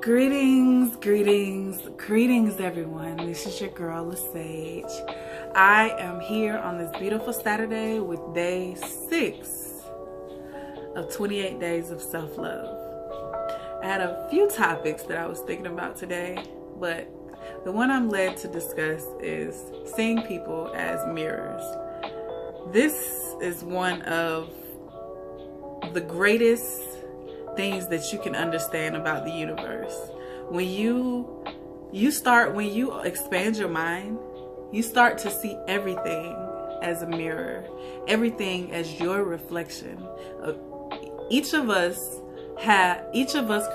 Greetings, greetings, greetings everyone. This is your girl LaSage. I am here on this beautiful Saturday with day 6 of 28 days of self-love. I had a few topics that I was thinking about today, but the one I'm led to discuss is seeing people as mirrors. This is one of the greatest things that you can understand about the universe. When you expand your mind, you start to see everything as a mirror, everything as your reflection. Each of us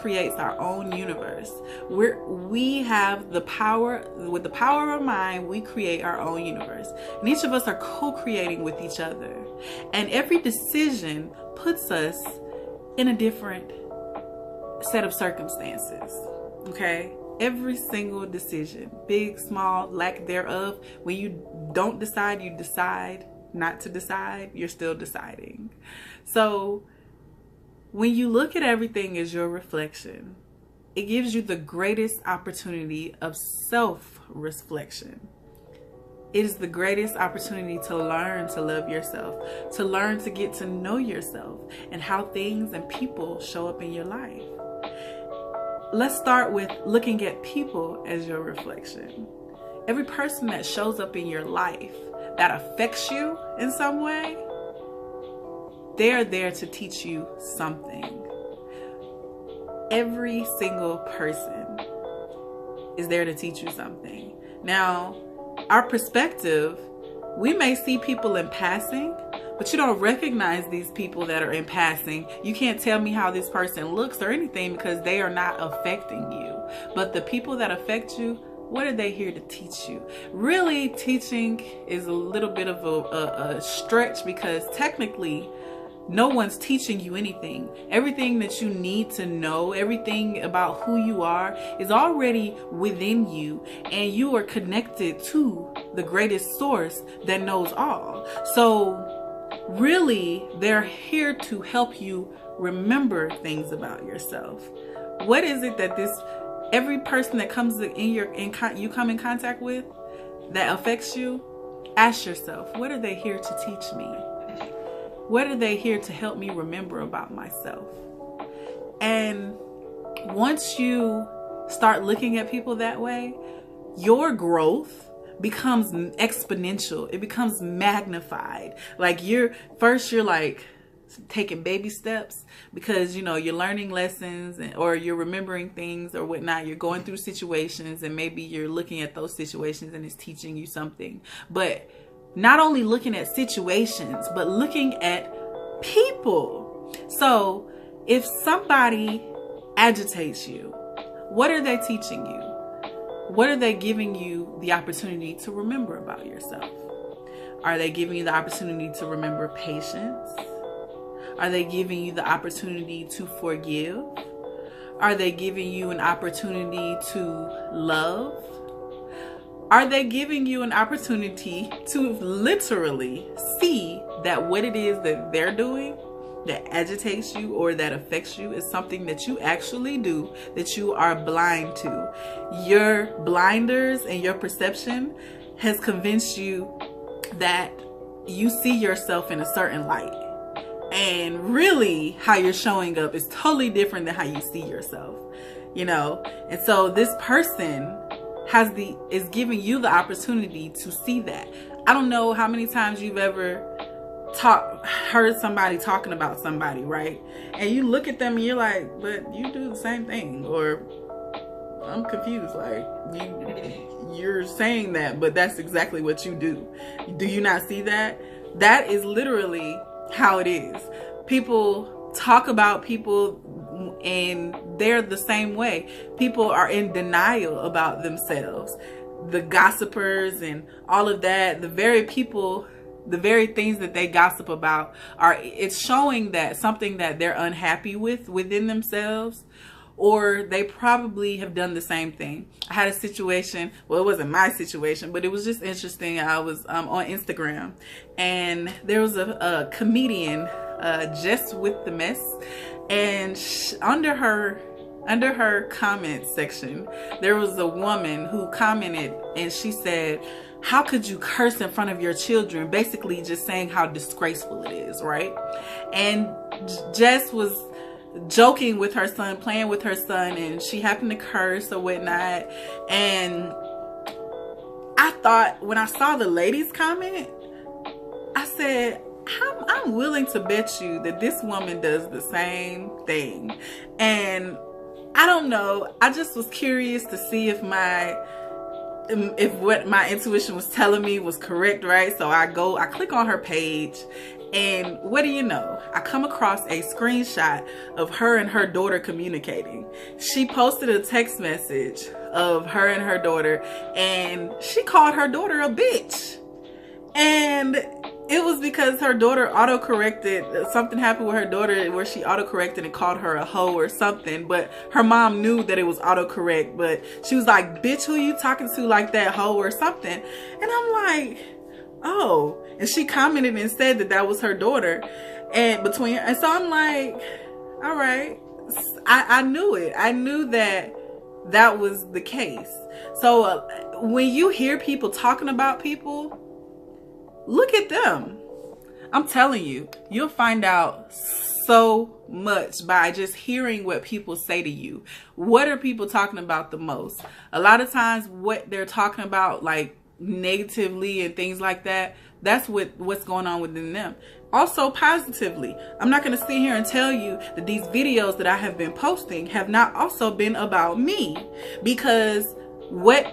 creates our own universe. We have the power, with the power of mind, we create our own universe. And each of us are co-creating with each other. And every decision puts us in a different set of circumstances, okay? Every single decision, big, small, lack thereof, when you don't decide, you decide not to decide, you're still deciding. So when you look at everything as your reflection, it gives you the greatest opportunity of self-reflection. It is the greatest opportunity to learn to love yourself, to learn to get to know yourself and how things and people show up in your life. Let's start with looking at people as your reflection. Every person that shows up in your life that affects you in some way, they're there to teach you something. Every single person is there to teach you something. Now, our perspective, we may see people in passing, but you don't recognize these people that are in passing. You can't tell me how this person looks or anything because they are not affecting you. But the people that affect you, what are they here to teach you? Really, teaching is a little bit of a stretch, because technically no one's teaching you anything. Everything that you need to know, everything about who you are is already within you, and you are connected to the greatest source that knows all. So really, they're here to help you remember things about yourself. What is it that every person that comes you come in contact with that affects you? Ask yourself, what are they here to teach me? What are they here to help me remember about myself? And once you start looking at people that way, your growth becomes exponential. It becomes magnified. Like you're like taking baby steps, because you're learning lessons or you're remembering things or whatnot. You're going through situations, and maybe you're looking at those situations and it's teaching you something. But not only looking at situations, but looking at people. So if somebody agitates you, what are they teaching you? What are they giving you the opportunity to remember about yourself? Are they giving you the opportunity to remember patience? Are they giving you the opportunity to forgive? Are they giving you an opportunity to love? Are they giving you an opportunity to literally see that what it is that they're doing that agitates you or that affects you is something that you actually do, that you are blind to? Your blinders and your perception has convinced you that you see yourself in a certain light. And really, how you're showing up is totally different than how you see yourself, And so this person is giving you the opportunity to see that. I don't know how many times you've ever heard somebody talking about somebody, right? And you look at them and you're like, but you do the same thing. Or I'm confused, like you're saying that, but that's exactly what you do. Do you not see that? That is literally how it is. People talk about people and they're the same way. People are in denial about themselves. The gossipers and all of that, the very things that they gossip about it's showing that something that they're unhappy with within themselves, or they probably have done the same thing. I had a situation, well, it wasn't my situation, but it was just interesting. I was on Instagram, and there was a comedian, Just with the Mess, and under her under her comment section, there was a woman who commented and she said, how could you curse in front of your children? Basically just saying how disgraceful it is, right? And Jess was joking with her son, playing with her son, and she happened to curse or whatnot. And I thought, when I saw the ladies comment, I said, I'm willing to bet you that this woman does the same thing. And I don't know, I just was curious to see if what my intuition was telling me was correct, right? So I click on her page, and what do you know? I come across a screenshot of her and her daughter communicating. She posted a text message of her and her daughter, and she called her daughter a bitch. And it was because her daughter autocorrected. Something happened with her daughter where she autocorrected and called her a hoe or something. But her mom knew that it was autocorrect. But she was like, bitch, who you talking to like that, hoe or something? And I'm like, oh. And she commented and said that that was her daughter. And so I'm like, all right. I knew it. I knew that that was the case. So when you hear people talking about people, look at them. I'm telling you, you'll find out so much by just hearing what people say to you. What are people talking about the most? A lot of times what they're talking about, like negatively and things like that, that's what's going on within them. Also positively. I'm not going to sit here and tell you that these videos that I have been posting have not also been about me, because what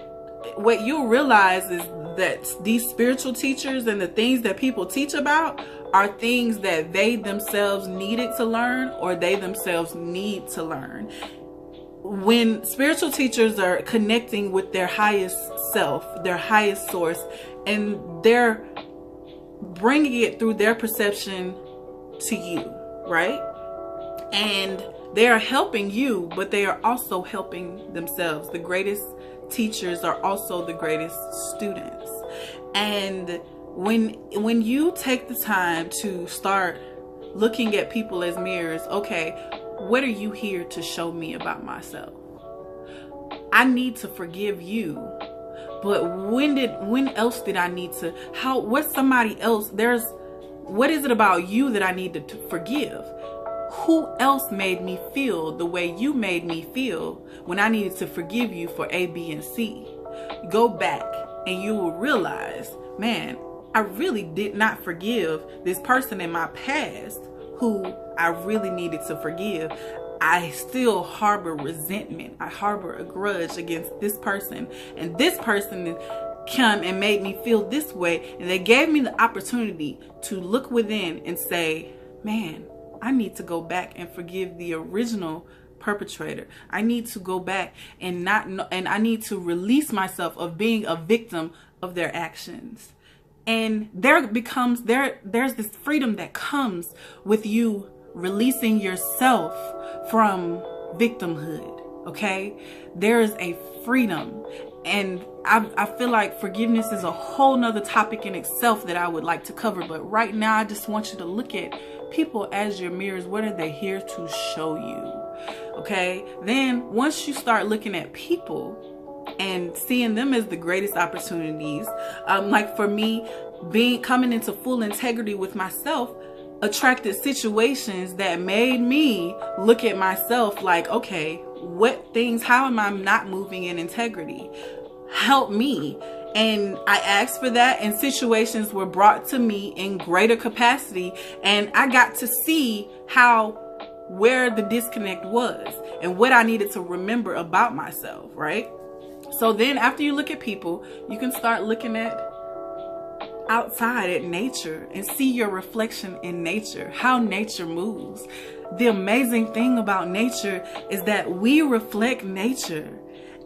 you'll realize is that these spiritual teachers and the things that people teach about are things that they themselves needed to learn, or they themselves need to learn. When spiritual teachers are connecting with their highest self, their highest source, and they're bringing it through their perception to you, right? And they are helping you, but they are also helping themselves. The greatest teachers are also the greatest students. And when you take the time to start looking at people as mirrors, okay, what are you here to show me about myself? I need to forgive you, but when else did I need to? What's somebody else? What is it about you that I need to forgive? Who else made me feel the way you made me feel when I needed to forgive you for A, B, and C? Go back and you will realize, man, I really did not forgive this person in my past who I really needed to forgive. I still harbor resentment. I harbor a grudge against this person, and this person come and made me feel this way, and they gave me the opportunity to look within and say, man, I need to go back and forgive the original perpetrator. I need to go back and I need to release myself of being a victim of their actions. And there's this freedom that comes with you releasing yourself from victimhood. Okay, there is a freedom, and I feel like forgiveness is a whole nother topic in itself that I would like to cover. But right now, I just want you to look at people as your mirrors. What are they here to show you? Okay, then once you start looking at people and seeing them as the greatest opportunities, like for me, coming into full integrity with myself attracted situations that made me look at myself like, okay, how am I not moving in integrity? Help me. And I asked for that, and situations were brought to me in greater capacity, and I got to see where the disconnect was and what I needed to remember about myself, right? So then after you look at people, you can start looking at outside at nature and see your reflection in nature, how nature moves. The amazing thing about nature is that we reflect nature.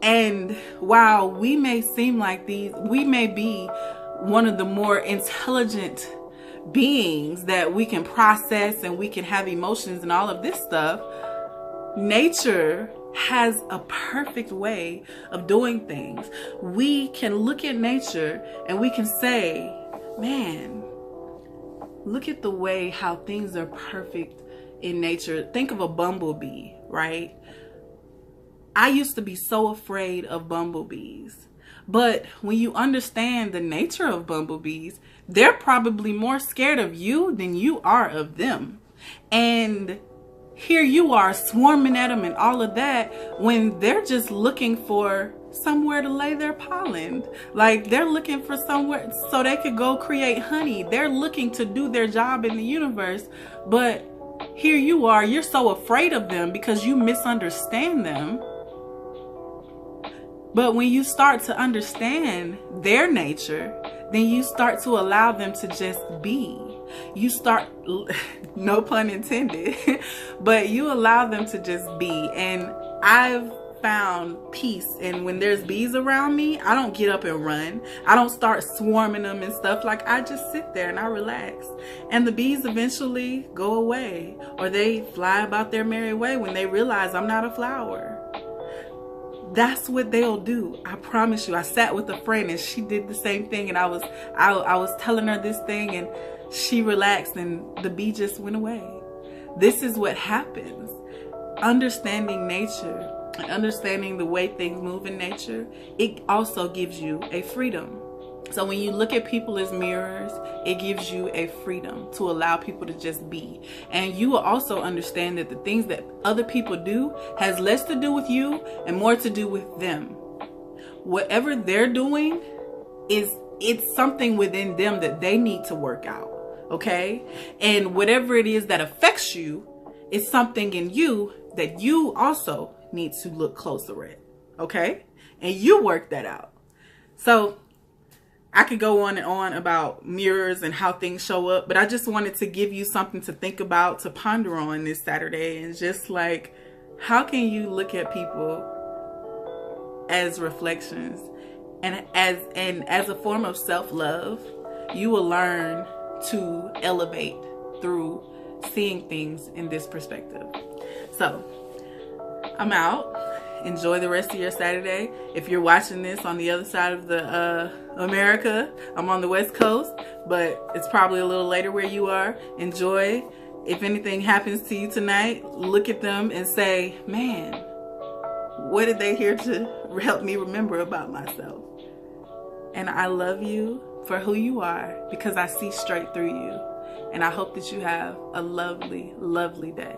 And while we may seem like we may be one of the more intelligent beings that we can process and we can have emotions and all of this stuff, nature has a perfect way of doing things. We can look at nature and we can say, man, look at the way how things are perfect in nature. Think of a bumblebee, right? I used to be so afraid of bumblebees. But when you understand the nature of bumblebees, they're probably more scared of you than you are of them. And here you are swarming at them and all of that when they're just looking for somewhere to lay their pollen. Like, they're looking for somewhere so they could go create honey. They're looking to do their job in the universe. But here you are, you're so afraid of them because you misunderstand them. But when you start to understand their nature, then you start to allow them to just be. You start, no pun intended, but you allow them to just be. And I've found peace. And when there's bees around me, I don't get up and run. I don't start swarming them and stuff. Like, I just sit there and I relax. And the bees eventually go away, or they fly about their merry way when they realize I'm not a flower. That's what they'll do. I promise you. I sat with a friend and she did the same thing, and I was telling her this thing, and she relaxed and the bee just went away. This is what happens. Understanding nature and understanding the way things move in nature, it also gives you a freedom. So when you look at people as mirrors, it gives you a freedom to allow people to just be. And you will also understand that the things that other people do has less to do with you and more to do with them. Whatever they're doing it's something within them that they need to work out. Okay? And whatever it is that affects you, it's something in you that you also need to look closer at. Okay? And you work that out. So I could go on and on about mirrors and how things show up, but I just wanted to give you something to think about, to ponder on this Saturday. And just like, how can you look at people as reflections? And as a form of self-love, you will learn to elevate through seeing things in this perspective. So I'm out. Enjoy the rest of your Saturday. If you're watching this on the other side of the America, I'm on the West Coast, but it's probably a little later where you are. Enjoy. If anything happens to you tonight, look at them and say, man, what did they hear to help me remember about myself? And I love you for who you are, because I see straight through you. And I hope that you have a lovely, lovely day.